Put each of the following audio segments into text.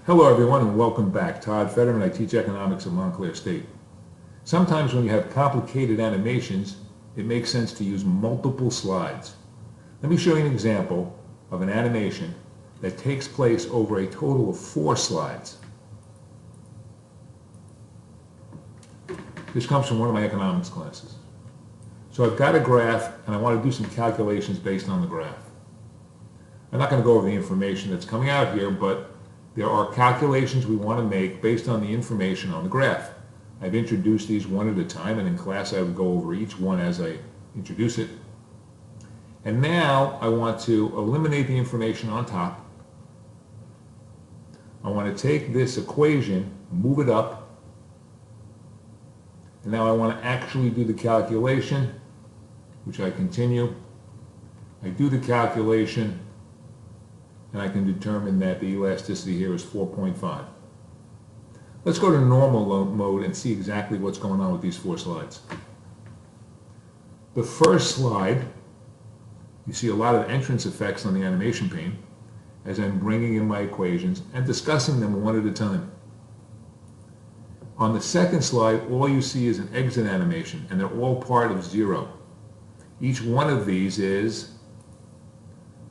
Hello everyone and welcome back. Todd Federman, I teach economics at Montclair State. Sometimes when you have complicated animations, it makes sense to use multiple slides. Let me show you an example of an animation that takes place over a total of 4 slides. This comes from one of my economics classes. So I've got a graph and I want to do some calculations based on the graph. I'm not going to go over the information that's coming out here, but there are calculations we want to make based on the information on the graph. I've introduced these one at a time, and in class I would go over each one as I introduce it. And now I want to eliminate the information on top. I want to take this equation, move it up, and now I want to actually do the calculation, which I continue. I do the calculation, and I can determine that the elasticity here is 4.5. Let's go to normal mode and see exactly what's going on with these 4 slides. The first slide, you see a lot of entrance effects on the animation pane as I'm bringing in my equations and discussing them one at a time. On the second slide, all you see is an exit animation, and they're all part of 0. Each one of these is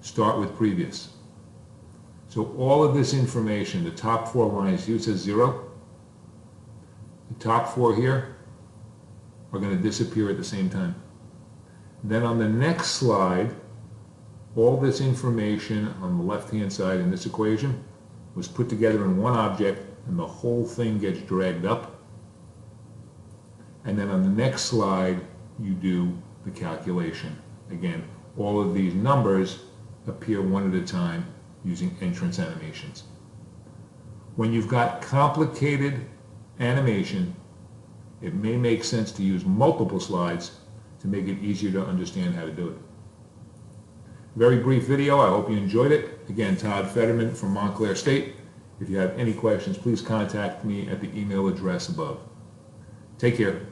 start with previous. So all of this information, the top 4 lines, you says 0. The top 4 here are going to disappear at the same time. Then on the next slide, all this information on the left-hand side in this equation was put together in one object, and the whole thing gets dragged up. And then on the next slide, you do the calculation. Again, all of these numbers appear one at a time using entrance animations. When you've got complicated animation, it may make sense to use multiple slides to make it easier to understand how to do it. Very brief video. I hope you enjoyed it. Again, Todd Federman from Montclair State. If you have any questions, please contact me at the email address above. Take care.